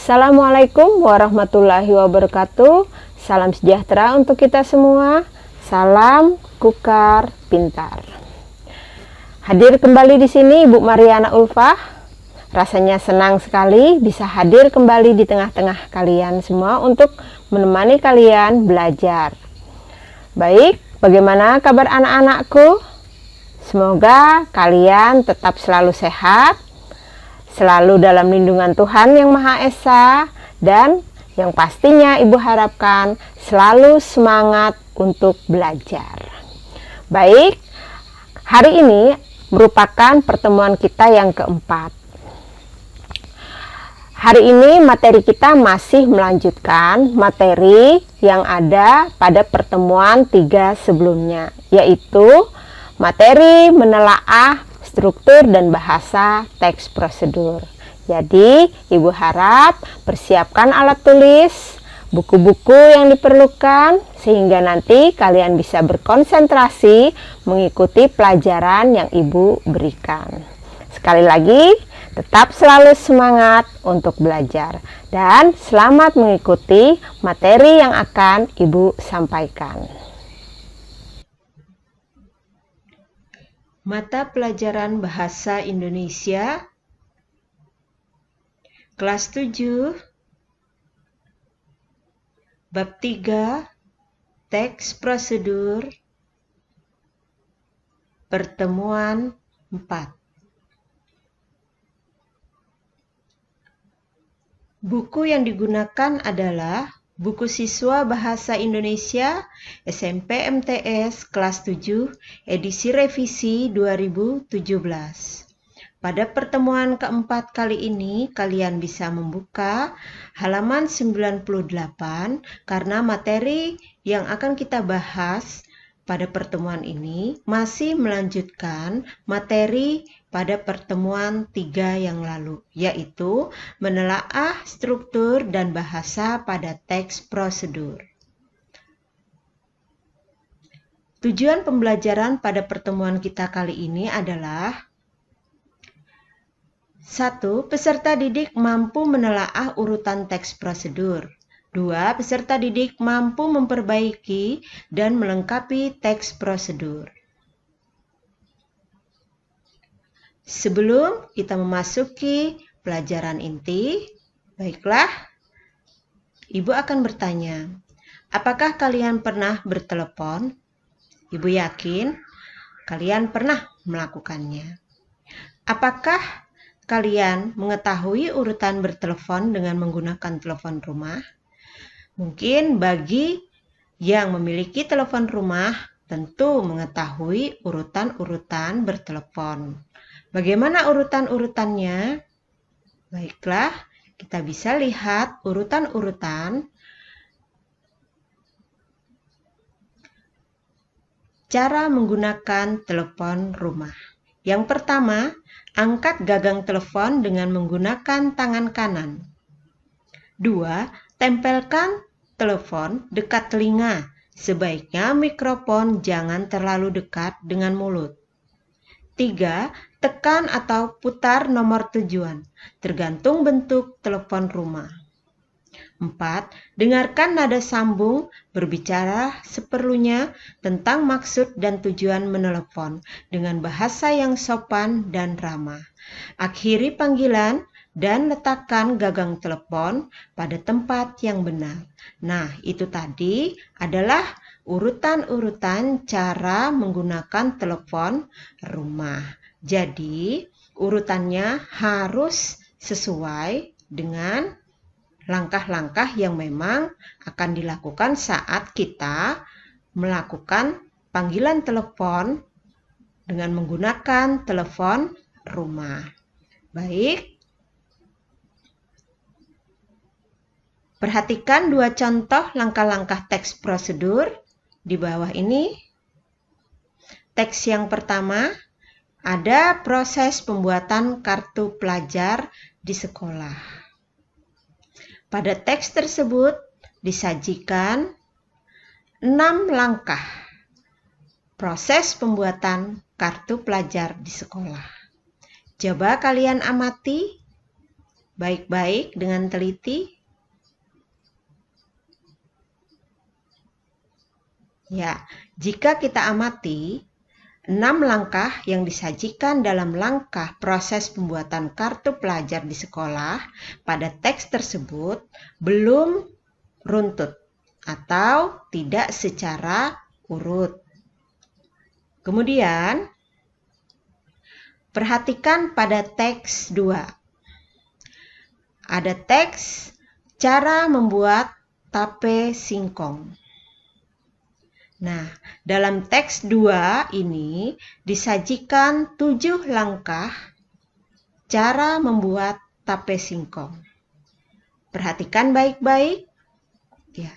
Assalamualaikum warahmatullahi wabarakatuh. Salam sejahtera untuk kita semua. Salam Kukar Pintar. Hadir kembali di sini Ibu Mariana Ulfah. Rasanya senang sekali bisa hadir kembali di tengah-tengah kalian semua untuk menemani kalian belajar. Baik, bagaimana kabar anak-anakku? Semoga kalian tetap selalu sehat, selalu dalam lindungan Tuhan Yang Maha Esa, dan yang pastinya Ibu harapkan selalu semangat untuk belajar. Baik, hari ini merupakan pertemuan kita yang keempat. Hari ini materi kita masih melanjutkan materi yang ada pada pertemuan 3 sebelumnya, yaitu materi menelaah struktur dan bahasa teks prosedur. Jadi, Ibu harap persiapkan alat tulis, buku-buku yang diperlukan, sehingga nanti kalian bisa berkonsentrasi mengikuti pelajaran yang Ibu berikan. Sekali lagi, tetap selalu semangat untuk belajar dan selamat mengikuti materi yang akan Ibu sampaikan. Mata pelajaran Bahasa Indonesia kelas 7 bab 3 teks prosedur pertemuan 4. Buku yang digunakan adalah buku siswa Bahasa Indonesia SMP MTS kelas 7 edisi revisi 2017. Pada pertemuan keempat kali ini kalian bisa membuka halaman 98 karena materi yang akan kita bahas pada pertemuan ini masih melanjutkan materi pada pertemuan 3 yang lalu, yaitu menelaah struktur dan bahasa pada teks prosedur. Tujuan pembelajaran pada pertemuan kita kali ini adalah 1. Peserta didik mampu menelaah urutan teks prosedur. 2. Peserta didik mampu memperbaiki dan melengkapi teks prosedur. Sebelum kita memasuki pelajaran inti, baiklah, Ibu akan bertanya, apakah kalian pernah bertelepon? Ibu yakin kalian pernah melakukannya. Apakah kalian mengetahui urutan bertelepon dengan menggunakan telepon rumah? Mungkin bagi yang memiliki telepon rumah tentu mengetahui urutan-urutan bertelepon. Bagaimana urutan-urutannya? Baiklah, kita bisa lihat urutan-urutan cara menggunakan telepon rumah. Yang pertama, angkat gagang telepon dengan menggunakan tangan kanan. 2. Tempelkan telepon dekat telinga. Sebaiknya mikrofon jangan terlalu dekat dengan mulut. 3. Tekan atau putar nomor tujuan, tergantung bentuk telepon rumah. 4. Dengarkan nada sambung, berbicara seperlunya tentang maksud dan tujuan menelepon dengan bahasa yang sopan dan ramah. Akhiri panggilan dan letakkan gagang telepon pada tempat yang benar. Nah, itu tadi adalah urutan-urutan cara menggunakan telepon rumah. Jadi, urutannya harus sesuai dengan langkah-langkah yang memang akan dilakukan saat kita melakukan panggilan telepon dengan menggunakan telepon rumah. Baik. Perhatikan 2 contoh langkah-langkah teks prosedur di bawah ini. Teks yang pertama, ada proses pembuatan kartu pelajar di sekolah. Pada teks tersebut disajikan 6 langkah proses pembuatan kartu pelajar di sekolah. Coba kalian amati baik-baik dengan teliti. Ya, jika kita amati 6 langkah yang disajikan dalam langkah proses pembuatan kartu pelajar di sekolah pada teks tersebut belum runtut atau tidak secara urut. Kemudian, perhatikan pada teks 2. Ada teks cara membuat tape singkong. Nah, dalam teks 2 ini disajikan 7 langkah cara membuat tape singkong. Perhatikan baik-baik. Ya,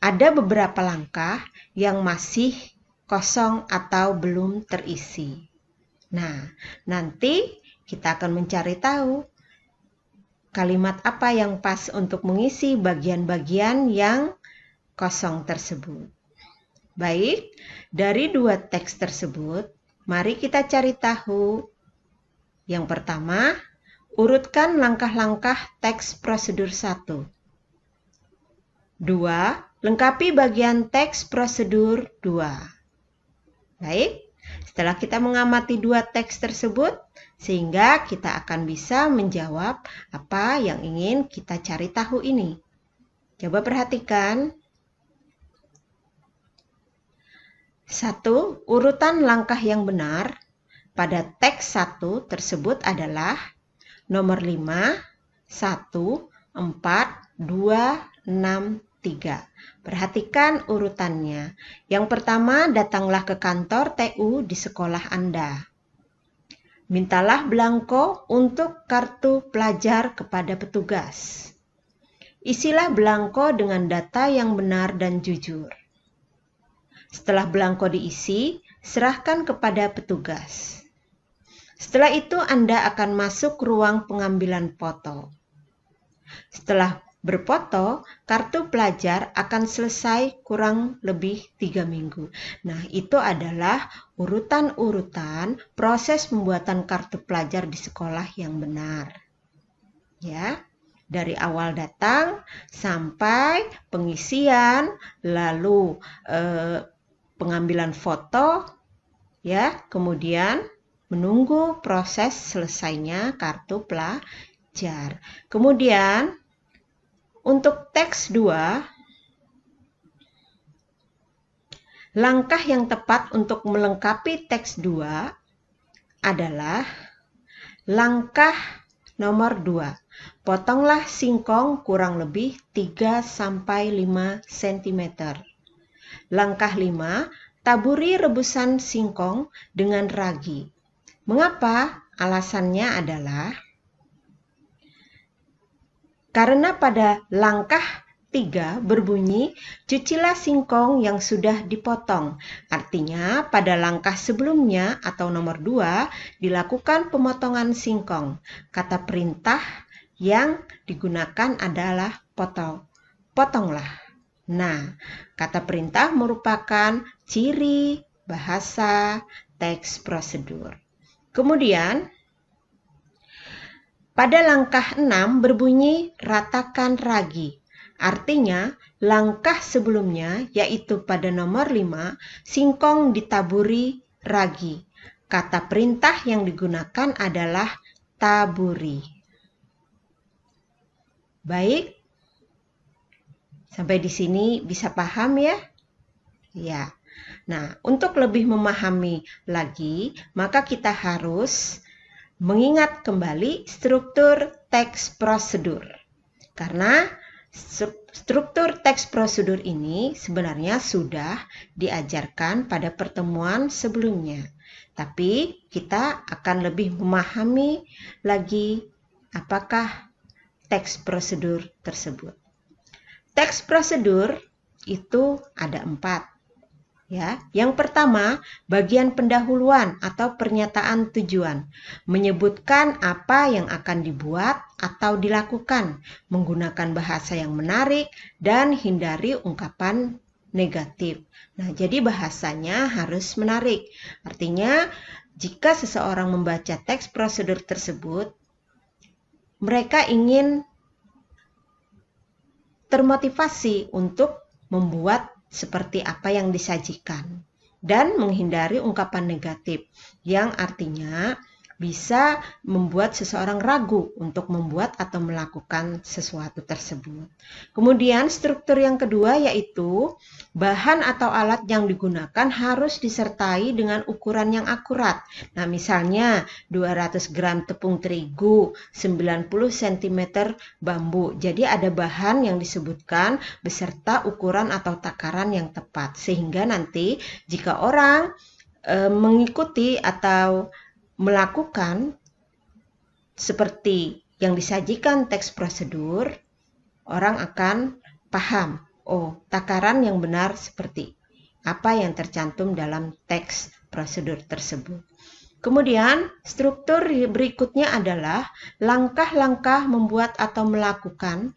ada beberapa langkah yang masih kosong atau belum terisi. Nah, nanti kita akan mencari tahu kalimat apa yang pas untuk mengisi bagian-bagian yang kosong tersebut. Baik, dari 2 teks tersebut, mari kita cari tahu. Yang pertama, urutkan langkah-langkah teks prosedur 1. 2. Lengkapi bagian teks prosedur 2. Baik, setelah kita mengamati 2 teks tersebut, sehingga kita akan bisa menjawab apa yang ingin kita cari tahu ini. Coba perhatikan. 1. Urutan langkah yang benar pada teks 1 tersebut adalah nomor 5, 1, 4, 2, 6, 3. Perhatikan urutannya. Yang pertama, datanglah ke kantor TU di sekolah Anda. Mintalah belangko untuk kartu pelajar kepada petugas. Isilah belangko dengan data yang benar dan jujur. Setelah belangko diisi, serahkan kepada petugas. Setelah itu Anda akan masuk ruang pengambilan foto. Setelah berfoto, kartu pelajar akan selesai kurang lebih 3 minggu. Nah, itu adalah urutan-urutan proses pembuatan kartu pelajar di sekolah yang benar. Ya, dari awal datang sampai pengisian, lalu pengambilan foto, ya, kemudian menunggu proses selesainya kartu pelajar. Kemudian untuk teks 2, langkah yang tepat untuk melengkapi teks 2 adalah langkah nomor 2. Potonglah singkong kurang lebih 3-5 cm. Langkah 5, taburi rebusan singkong dengan ragi. Mengapa? Alasannya adalah karena pada langkah 3 berbunyi, cucilah singkong yang sudah dipotong. Artinya pada langkah sebelumnya atau nomor 2 dilakukan pemotongan singkong. Kata perintah yang digunakan adalah potonglah. Nah, kata perintah merupakan ciri bahasa teks prosedur. Kemudian, pada langkah 6 berbunyi ratakan ragi. Artinya, langkah sebelumnya yaitu pada nomor 5, singkong ditaburi ragi. Kata perintah yang digunakan adalah taburi. Baik. Sampai di sini bisa paham ya? Ya. Nah, untuk lebih memahami lagi, maka kita harus mengingat kembali struktur teks prosedur. Karena struktur teks prosedur ini sebenarnya sudah diajarkan pada pertemuan sebelumnya. Tapi kita akan lebih memahami lagi apakah teks prosedur tersebut. Teks prosedur itu ada 4. Ya, yang pertama, bagian pendahuluan atau pernyataan tujuan, menyebutkan apa yang akan dibuat atau dilakukan, menggunakan bahasa yang menarik dan hindari ungkapan negatif. Nah, jadi bahasanya harus menarik. Artinya, jika seseorang membaca teks prosedur tersebut, mereka ingin termotivasi untuk membuat seperti apa yang disajikan dan menghindari ungkapan negatif yang artinya bisa membuat seseorang ragu untuk membuat atau melakukan sesuatu tersebut. Kemudian struktur yang kedua yaitu bahan atau alat yang digunakan harus disertai dengan ukuran yang akurat. Nah, misalnya 200 gram tepung terigu, 90 cm bambu. Jadi ada bahan yang disebutkan beserta ukuran atau takaran yang tepat. Sehingga nanti jika orang mengikuti atau melakukan seperti yang disajikan teks prosedur, orang akan paham, oh, takaran yang benar seperti apa yang tercantum dalam teks prosedur tersebut. Kemudian, struktur berikutnya adalah langkah-langkah membuat atau melakukan.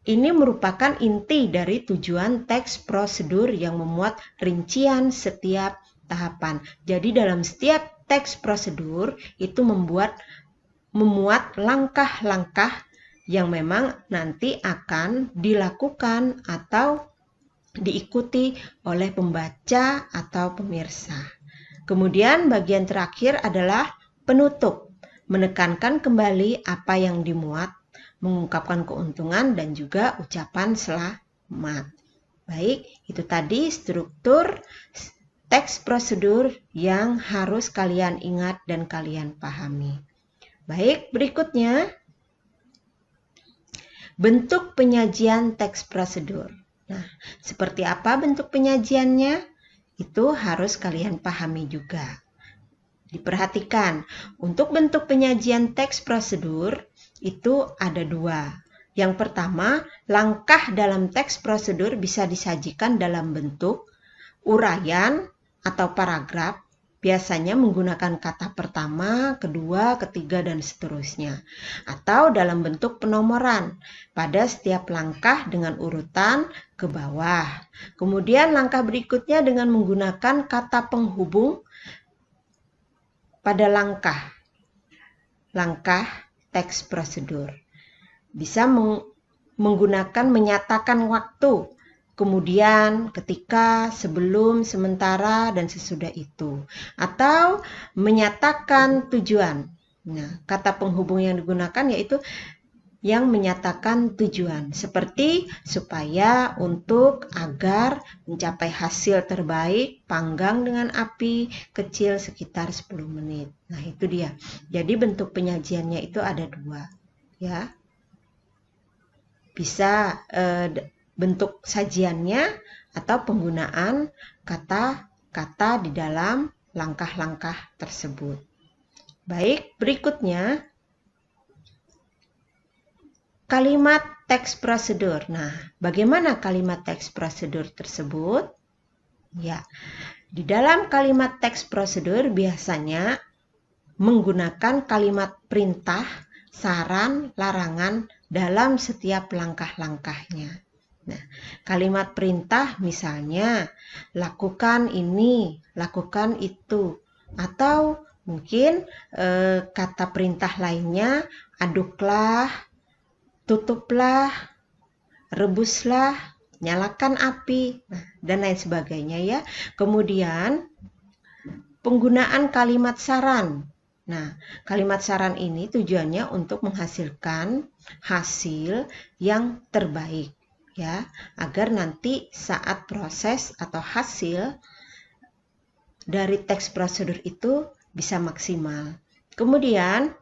Ini merupakan inti dari tujuan teks prosedur yang memuat rincian setiap tahapan. Jadi dalam setiap teks prosedur itu memuat langkah-langkah yang memang nanti akan dilakukan atau diikuti oleh pembaca atau pemirsa. Kemudian bagian terakhir adalah penutup, menekankan kembali apa yang dimuat, mengungkapkan keuntungan dan juga ucapan selamat. Baik, itu tadi struktur teks prosedur yang harus kalian ingat dan kalian pahami. Baik, berikutnya bentuk penyajian teks prosedur. Nah, seperti apa bentuk penyajiannya? Itu harus kalian pahami juga. Diperhatikan, untuk bentuk penyajian teks prosedur itu ada dua. Yang pertama, langkah dalam teks prosedur bisa disajikan dalam bentuk uraian atau paragraf, biasanya menggunakan kata pertama, kedua, ketiga, dan seterusnya. Atau dalam bentuk penomoran pada setiap langkah dengan urutan ke bawah. Kemudian langkah berikutnya dengan menggunakan kata penghubung pada langkah teks prosedur. Bisa menggunakan menyatakan waktu, kemudian, ketika, sebelum, sementara, dan sesudah itu. Atau menyatakan tujuan. Nah, kata penghubung yang digunakan yaitu yang menyatakan tujuan. Seperti supaya, untuk, agar, mencapai hasil terbaik, panggang dengan api kecil sekitar 10 menit. Nah, itu dia. Jadi bentuk penyajiannya itu ada dua. Ya. Bisa bentuk sajiannya atau penggunaan kata-kata di dalam langkah-langkah tersebut. Baik, berikutnya kalimat teks prosedur. Nah, bagaimana kalimat teks prosedur tersebut? Ya, di dalam kalimat teks prosedur biasanya menggunakan kalimat perintah, saran, larangan dalam setiap langkah-langkahnya. Nah, kalimat perintah misalnya, lakukan ini, lakukan itu. Atau mungkin kata perintah lainnya, aduklah, tutuplah, rebuslah, nyalakan api, dan lain sebagainya ya. Kemudian penggunaan kalimat saran. Nah, kalimat saran ini tujuannya untuk menghasilkan hasil yang terbaik ya, agar nanti saat proses atau hasil dari teks prosedur itu bisa maksimal. Kemudian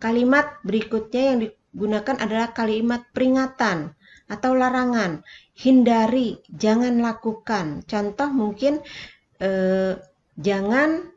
kalimat berikutnya yang digunakan adalah kalimat peringatan atau larangan. Hindari, jangan lakukan. Contoh mungkin jangan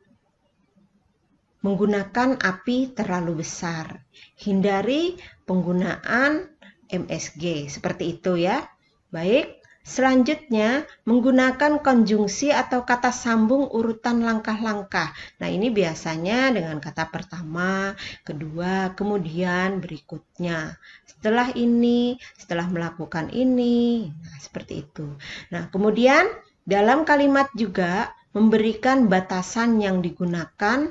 menggunakan api terlalu besar. Hindari penggunaan MSG, seperti itu ya. Baik, selanjutnya menggunakan konjungsi atau kata sambung urutan langkah-langkah. Nah, ini biasanya dengan kata pertama, kedua, kemudian berikutnya. Setelah ini, setelah melakukan ini. Nah, seperti itu. Nah, kemudian dalam kalimat juga memberikan batasan yang digunakan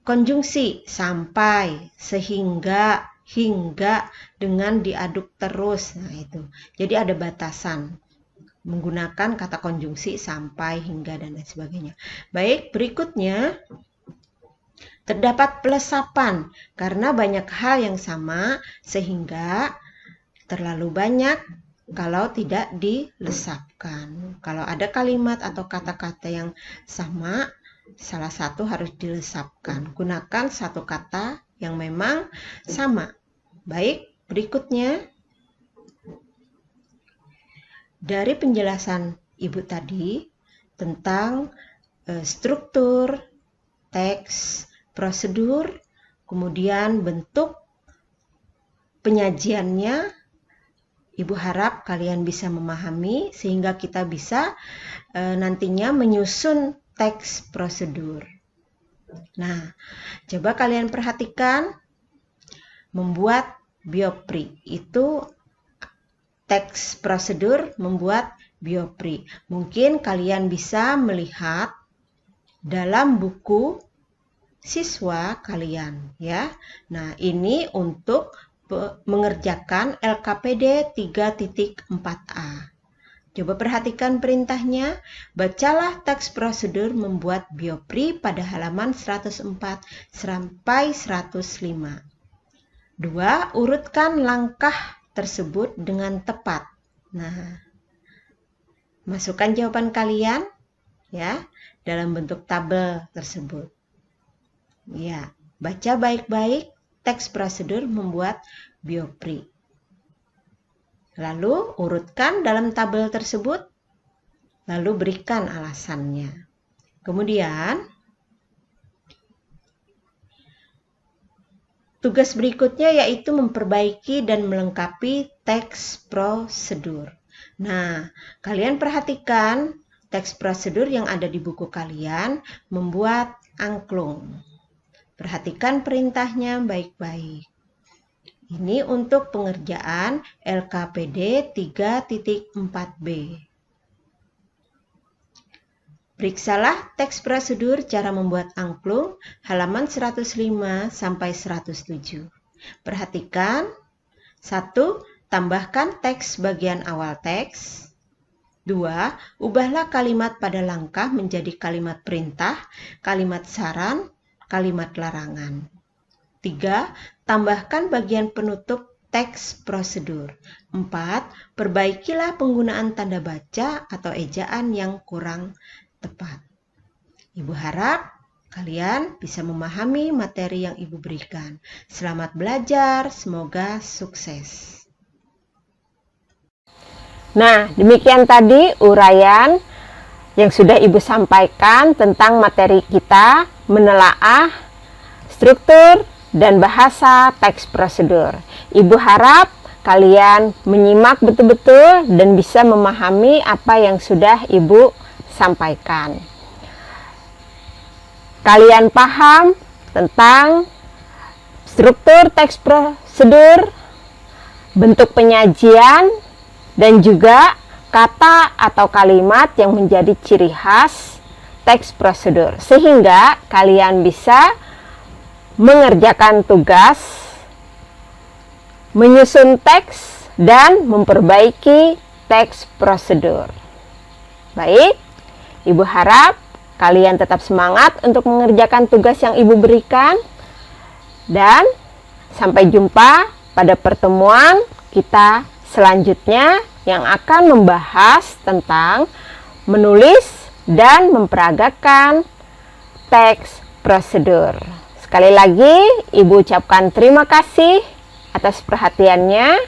konjungsi sampai, sehingga, hingga dengan diaduk terus. Nah, itu. Jadi ada batasan menggunakan kata konjungsi sampai, hingga, dan lain sebagainya. Baik, berikutnya terdapat pelesapan karena banyak hal yang sama sehingga terlalu banyak kalau tidak dilesapkan. Kalau ada kalimat atau kata-kata yang sama, salah satu harus dilesapkan. Gunakan satu kata yang memang sama. Baik, berikutnya dari penjelasan Ibu tadi tentang struktur, teks, prosedur, kemudian bentuk penyajiannya, Ibu harap kalian bisa memahami sehingga kita bisa nantinya menyusun teks prosedur. Nah, coba kalian perhatikan membuat biopri itu teks prosedur membuat biopri. Mungkin kalian bisa melihat dalam buku siswa kalian ya. Nah, ini untuk mengerjakan LKPD 3.4a. Coba perhatikan perintahnya. Bacalah teks prosedur membuat biopri pada halaman 104 sampai 105. 2. Urutkan langkah tersebut dengan tepat. Nah, masukkan jawaban kalian ya dalam bentuk tabel tersebut. Ya, baca baik-baik teks prosedur membuat biopri. Lalu urutkan dalam tabel tersebut, lalu berikan alasannya. Kemudian tugas berikutnya yaitu memperbaiki dan melengkapi teks prosedur. Nah, kalian perhatikan teks prosedur yang ada di buku kalian membuat angklung. Perhatikan perintahnya baik-baik. Ini untuk pengerjaan LKPD 3.4b. Periksalah teks prosedur cara membuat angklung halaman 105 sampai 107. Perhatikan. 1. Tambahkan teks bagian awal teks. 2. Ubahlah kalimat pada langkah menjadi kalimat perintah, kalimat saran, kalimat larangan. 3. Tambahkan bagian penutup teks prosedur. 4. Perbaikilah penggunaan tanda baca atau ejaan yang kurang tepat. Ibu harap kalian bisa memahami materi yang Ibu berikan. Selamat belajar, semoga sukses. Nah, demikian tadi uraian yang sudah Ibu sampaikan tentang materi kita menelaah struktur dan bahasa teks prosedur. Ibu harap kalian menyimak betul-betul dan bisa memahami apa yang sudah Ibu sampaikan. Kalian paham tentang struktur teks prosedur, bentuk penyajian, dan juga kata atau kalimat yang menjadi ciri khas teks prosedur, sehingga kalian bisa mengerjakan tugas, menyusun teks, dan memperbaiki teks prosedur. Baik, Ibu harap kalian tetap semangat untuk mengerjakan tugas yang Ibu berikan, dan sampai jumpa pada pertemuan kita selanjutnya yang akan membahas tentang menulis dan memperagakan teks prosedur. Sekali lagi, Ibu ucapkan terima kasih atas perhatiannya.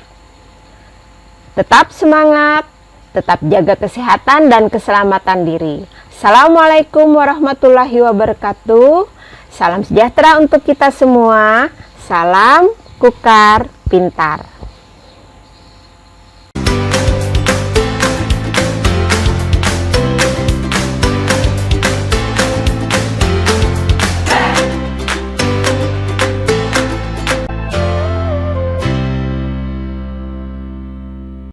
Tetap semangat, tetap jaga kesehatan dan keselamatan diri. Assalamualaikum warahmatullahi wabarakatuh. Salam sejahtera untuk kita semua. Salam Kukar Pintar.